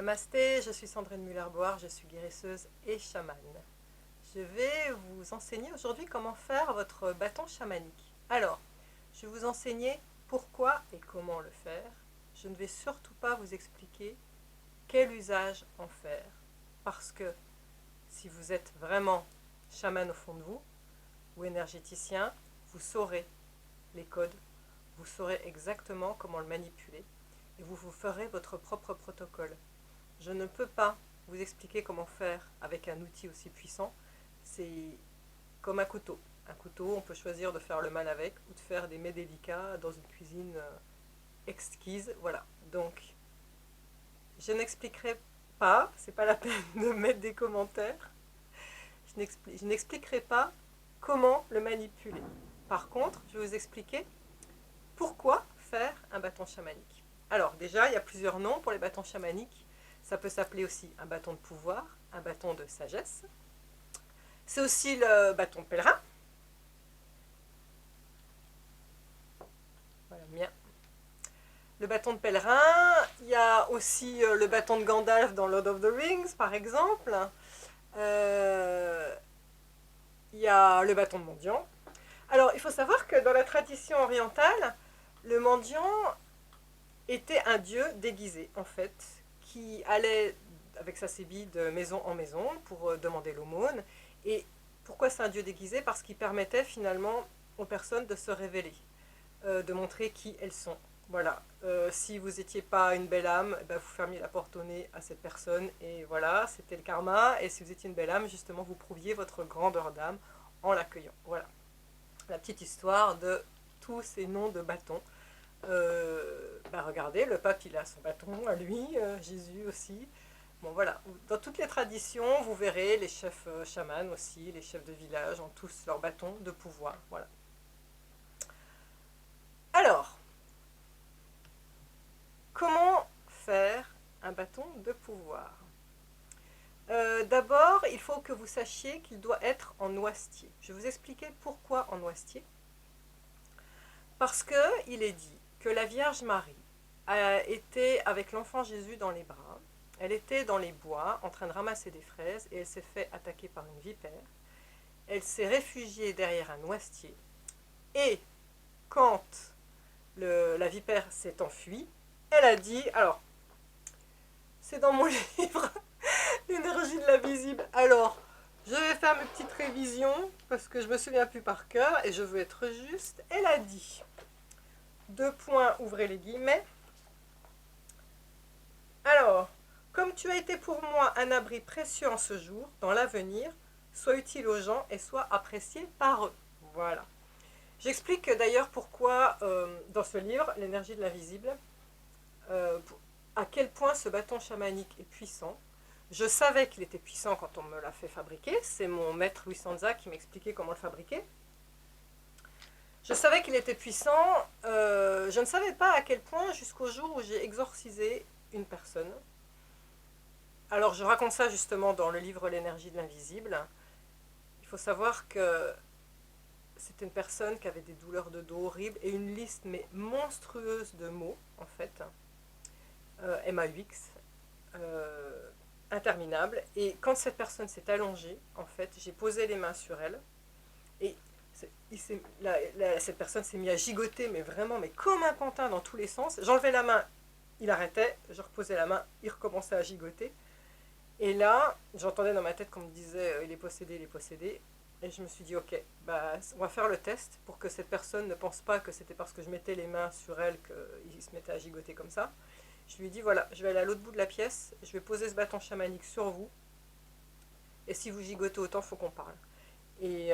Namasté, je suis Sandrine Muller-Boire, je suis guérisseuse et chamane. Je vais vous enseigner aujourd'hui comment faire votre bâton chamanique. Alors, je vais vous enseigner pourquoi et comment le faire. Je ne vais surtout pas vous expliquer quel usage en faire. Parce que si vous êtes vraiment chaman au fond de vous, ou énergéticien, vous saurez les codes, vous saurez exactement comment le manipuler et vous ferez votre propre protocole. Je ne peux pas vous expliquer comment faire avec un outil aussi puissant. C'est comme un couteau. Un couteau, on peut choisir de faire le mal avec ou de faire des mets délicats dans une cuisine exquise. Voilà. Donc, je n'expliquerai pas, c'est pas la peine de mettre des commentaires. Je n'expliquerai pas comment le manipuler. Par contre, je vais vous expliquer pourquoi faire un bâton chamanique. Alors, déjà, il y a plusieurs noms pour les bâtons chamaniques. Ça peut s'appeler aussi un bâton de pouvoir, un bâton de sagesse. C'est aussi le bâton de pèlerin. Voilà le mien. Le bâton de pèlerin, il y a aussi le bâton de Gandalf dans Lord of the Rings, par exemple. Il y a le bâton de mendiant. Alors, il faut savoir que dans la tradition orientale, le mendiant était un dieu déguisé, en fait, qui allait avec sa sébille de maison en maison pour demander l'aumône. Et pourquoi c'est un dieu déguisé? Parce qu'il permettait finalement aux personnes de se révéler, de montrer qui elles sont. Voilà, si vous n'étiez pas une belle âme, ben vous fermiez la porte au nez à cette personne, et voilà, c'était le karma. Et si vous étiez une belle âme, justement, vous prouviez votre grandeur d'âme en l'accueillant. Voilà, la petite histoire de tous ces noms de bâtons. Regardez, le pape il a son bâton à lui, Jésus aussi. Bon voilà, dans toutes les traditions, vous verrez les chefs chamans aussi, les chefs de village ont tous leur bâton de pouvoir. Voilà. Alors, comment faire un bâton de pouvoir? D'abord, il faut que vous sachiez qu'il doit être en noisetier. Je vais vous expliquer pourquoi en noisetier. Parce qu'il est dit que la Vierge Marie a été avec l'enfant Jésus dans les bras. Elle était dans les bois en train de ramasser des fraises et elle s'est fait attaquer par une vipère. Elle s'est réfugiée derrière un noisetier. Et quand la vipère s'est enfuie, elle a dit, alors, c'est dans mon livre, l'énergie de l'invisible. Alors, je vais faire mes petites révisions parce que je me souviens plus par cœur et je veux être juste. Elle a dit, deux points, ouvrez les guillemets. Alors, comme tu as été pour moi un abri précieux en ce jour, dans l'avenir, sois utile aux gens et sois apprécié par eux. Voilà. J'explique d'ailleurs pourquoi, dans ce livre, l'énergie de l'invisible, à quel point ce bâton chamanique est puissant. Je savais qu'il était puissant quand on me l'a fait fabriquer. C'est mon maître Louis Sanza qui m'expliquait comment le fabriquer. Je savais qu'il était puissant. Je ne savais pas à quel point jusqu'au jour où j'ai exorcisé une personne. Alors je raconte ça justement dans le livre L'énergie de l'invisible. Il faut savoir que c'était une personne qui avait des douleurs de dos horribles et une liste mais monstrueuse de mots en fait. MAUX. Interminable. Et quand cette personne s'est allongée, en fait, j'ai posé les mains sur elle et cette personne s'est mise à gigoter, mais vraiment, mais comme un pantin dans tous les sens. J'enlevais la main, il arrêtait, je reposais la main, il recommençait à gigoter. Et là, j'entendais dans ma tête qu'on me disait il est possédé, il est possédé. Et je me suis dit, ok, on va faire le test pour que cette personne ne pense pas que c'était parce que je mettais les mains sur elle qu'il se mettait à gigoter comme ça. Je lui ai dit, voilà, je vais aller à l'autre bout de la pièce, je vais poser ce bâton chamanique sur vous. Et si vous gigotez autant, il faut qu'on parle. Et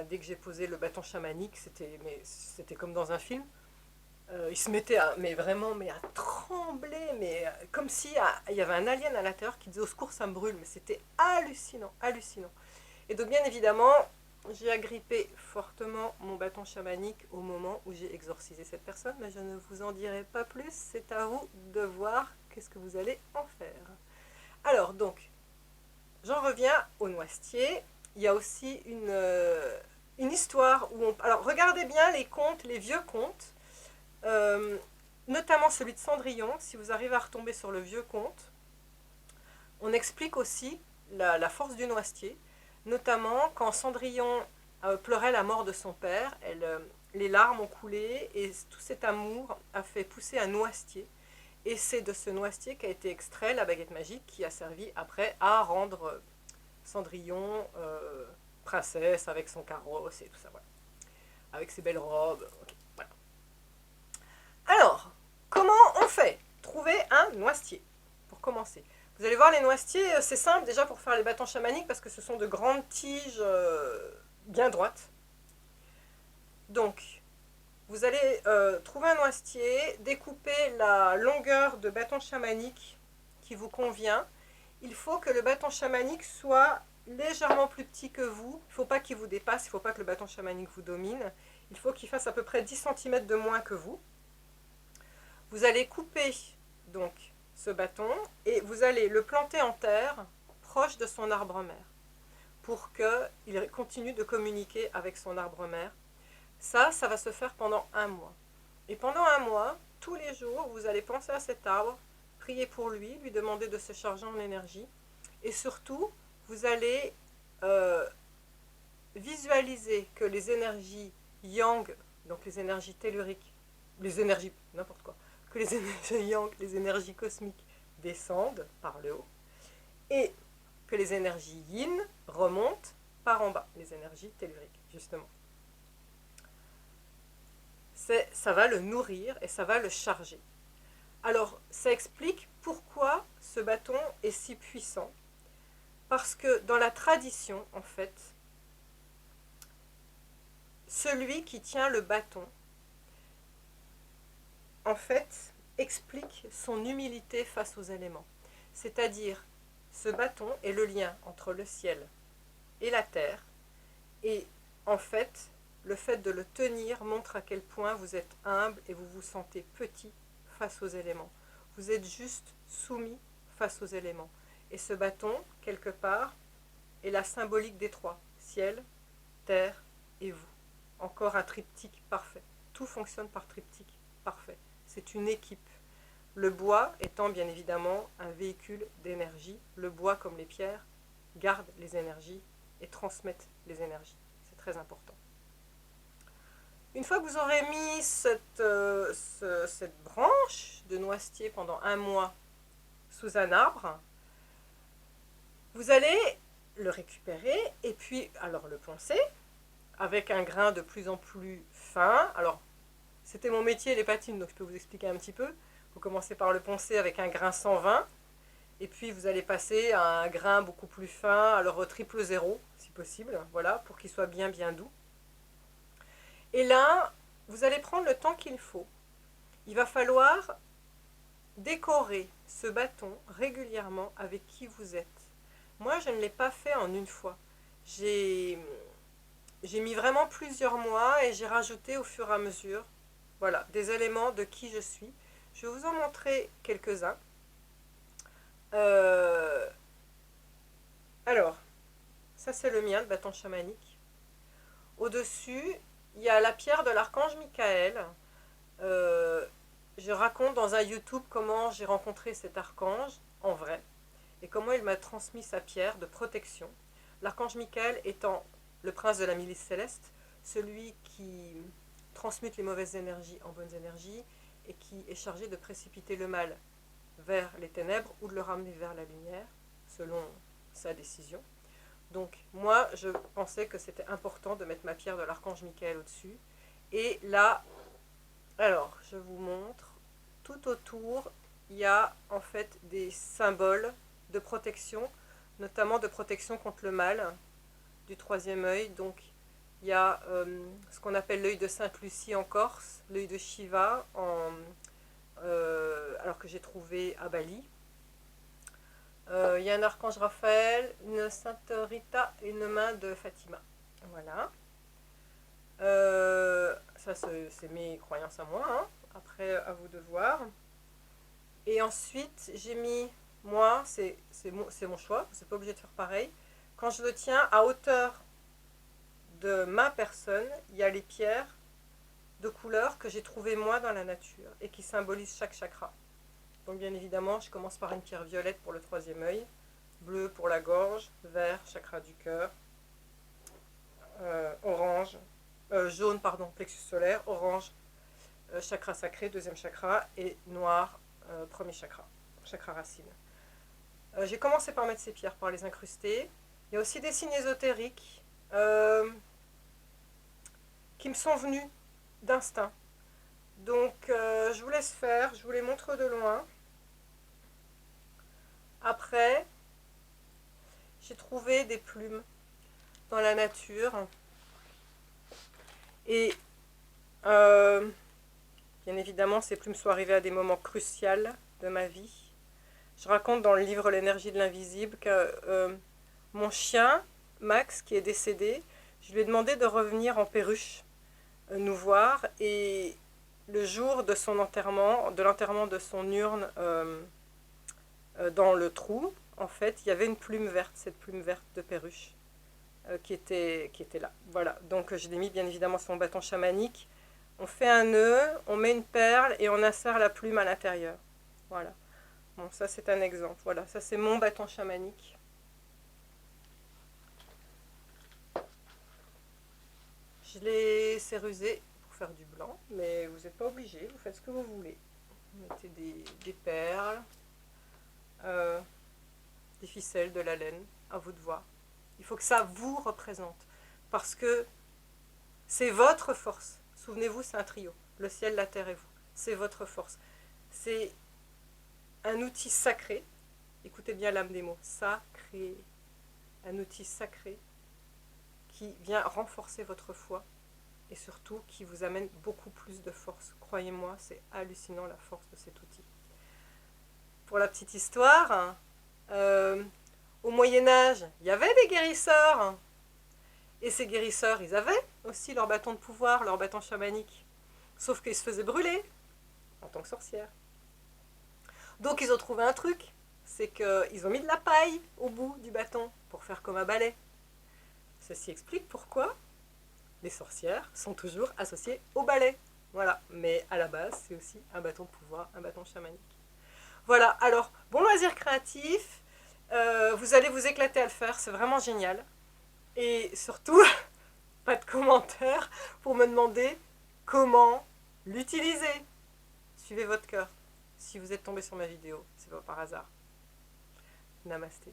dès que j'ai posé le bâton chamanique, c'était comme dans un film. Il se mettait à trembler, mais comme si il y avait un alien à l'intérieur qui disait au secours, ça me brûle. Mais c'était hallucinant, hallucinant. Et donc bien évidemment, j'ai agrippé fortement mon bâton chamanique au moment où j'ai exorcisé cette personne, mais je ne vous en dirai pas plus, c'est à vous de voir qu'est-ce que vous allez en faire. Alors donc, j'en reviens au noisetier. Il y a aussi une histoire où alors regardez bien les contes, les vieux contes. notamment celui de Cendrillon, si vous arrivez à retomber sur le vieux conte. On explique aussi la force du noisetier, notamment quand Cendrillon pleurait la mort de son père, les larmes ont coulé et tout cet amour a fait pousser un noisetier. Et c'est de ce noisetier qu'a été extrait la baguette magique qui a servi après à rendre Cendrillon princesse avec son carrosse et tout ça, voilà. Avec ses belles robes. Okay, voilà. Alors, comment on fait? Trouver un noisetier, pour commencer. Vous allez voir, les noisetiers, c'est simple déjà pour faire les bâtons chamaniques parce que ce sont de grandes tiges bien droites. Donc, vous allez trouver un noisetier, découper la longueur de bâton chamanique qui vous convient. Il faut que le bâton chamanique soit légèrement plus petit que vous. Il ne faut pas qu'il vous dépasse, il ne faut pas que le bâton chamanique vous domine. Il faut qu'il fasse à peu près 10 cm de moins que vous. Vous allez couper donc ce bâton et vous allez le planter en terre proche de son arbre-mère pour qu'il continue de communiquer avec son arbre-mère. Ça va se faire pendant un mois. Et pendant un mois, tous les jours, vous allez penser à cet arbre, prier pour lui, lui demander de se charger en énergie. Et surtout, vous allez visualiser que les énergies yang, donc les énergies telluriques, les énergies, n'importe quoi, que les énergies yang, les énergies cosmiques descendent par le haut, et que les énergies yin remontent par en bas, les énergies telluriques, justement. Ça va le nourrir et ça va le charger. Alors, ça explique pourquoi ce bâton est si puissant. Parce que dans la tradition, en fait, celui qui tient le bâton, en fait, explique son humilité face aux éléments. C'est-à-dire, ce bâton est le lien entre le ciel et la terre. Et en fait, le fait de le tenir montre à quel point vous êtes humble et vous vous sentez petit face aux éléments. Vous êtes juste soumis face aux éléments. Et ce bâton, quelque part, est la symbolique des trois. Ciel, terre et vous. Encore un triptyque parfait. Tout fonctionne par triptyque parfait. C'est une équipe. Le bois étant bien évidemment un véhicule d'énergie. Le bois, comme les pierres, garde les énergies et transmettent les énergies. C'est très important. Une fois que vous aurez mis cette branche de noisetier pendant un mois sous un arbre, vous allez le récupérer et puis alors le poncer avec un grain de plus en plus fin. Alors, c'était mon métier les patines, donc je peux vous expliquer un petit peu. Vous commencez par le poncer avec un grain 120 et puis vous allez passer à un grain beaucoup plus fin, alors triple 0 si possible, voilà, pour qu'il soit bien doux. Et là, vous allez prendre le temps qu'il faut. Il va falloir décorer ce bâton régulièrement avec qui vous êtes. Moi, je ne l'ai pas fait en une fois. J'ai mis vraiment plusieurs mois et j'ai rajouté au fur et à mesure, voilà, des éléments de qui je suis. Je vais vous en montrer quelques-uns. Alors, ça c'est le mien, le bâton chamanique. Au-dessus, il y a la pierre de l'archange Michael. Je raconte dans un YouTube comment j'ai rencontré cet archange en vrai et comment il m'a transmis sa pierre de protection. L'archange Michael étant le prince de la milice céleste, celui qui transmute les mauvaises énergies en bonnes énergies et qui est chargé de précipiter le mal vers les ténèbres ou de le ramener vers la lumière, selon sa décision. Donc moi, je pensais que c'était important de mettre ma pierre de l'archange Michael au-dessus. Et là, alors, je vous montre, tout autour, il y a en fait des symboles de protection, notamment de protection contre le mal, du troisième œil. Donc, il y a ce qu'on appelle l'œil de Sainte-Lucie en Corse, l'œil de Shiva, alors que j'ai trouvé à Bali. Il y a un archange Raphaël, une Sainte Rita et une main de Fatima. Voilà. Ça, c'est mes croyances à moi. Hein. Après, à vous de voir. Et ensuite, j'ai mis, moi, c'est mon choix. Vous n'êtes pas obligé de faire pareil. Quand je le tiens à hauteur de ma personne, il y a les pierres de couleurs que j'ai trouvées moi dans la nature et qui symbolisent chaque chakra. Donc bien évidemment, je commence par une pierre violette pour le troisième œil, bleu pour la gorge, vert, chakra du cœur, orange, jaune, pardon, plexus solaire, orange, chakra sacré, deuxième chakra, et noir, premier chakra, chakra racine. J'ai commencé par mettre ces pierres, par les incruster. Il y a aussi des signes ésotériques qui me sont venus d'instinct. Donc je vous laisse faire, je vous les montre de loin. Après, j'ai trouvé des plumes dans la nature. Et bien évidemment, ces plumes sont arrivées à des moments cruciaux de ma vie. Je raconte dans le livre L'énergie de l'invisible que mon chien, Max, qui est décédé, je lui ai demandé de revenir en perruche nous voir. Et le jour de son enterrement, de l'enterrement de son urne dans le trou, en fait, il y avait une plume verte, cette plume verte de perruche qui était là. Voilà, donc je l'ai mis bien évidemment sur mon bâton chamanique. On fait un nœud, on met une perle et on insère la plume à l'intérieur. Voilà. Bon, ça c'est un exemple. Voilà, ça c'est mon bâton chamanique. Je l'ai cérusé pour faire du blanc, mais vous n'êtes pas obligé, vous faites ce que vous voulez. Vous mettez des perles, des ficelles, de la laine, à vous de voir. Il faut que ça vous représente, parce que c'est votre force. Souvenez-vous, c'est un trio. Le ciel, la terre et vous. C'est votre force. C'est un outil sacré. Écoutez bien l'âme des mots. Sacré. Un outil sacré qui vient renforcer votre foi et surtout qui vous amène beaucoup plus de force. Croyez-moi, c'est hallucinant la force de cet outil. Pour la petite histoire, au Moyen-Âge, il y avait des guérisseurs. Et ces guérisseurs, ils avaient aussi leur bâton de pouvoir, leur bâton chamanique. Sauf qu'ils se faisaient brûler en tant que sorcières. Donc ils ont trouvé un truc, c'est qu'ils ont mis de la paille au bout du bâton pour faire comme un balai. Ceci explique pourquoi les sorcières sont toujours associées au balai. Voilà, mais à la base, c'est aussi un bâton de pouvoir, un bâton chamanique. Voilà, alors, bon loisir créatif, vous allez vous éclater à le faire, c'est vraiment génial. Et surtout, pas de commentaires pour me demander comment l'utiliser. Suivez votre cœur. Si vous êtes tombé sur ma vidéo, c'est pas par hasard. Namasté.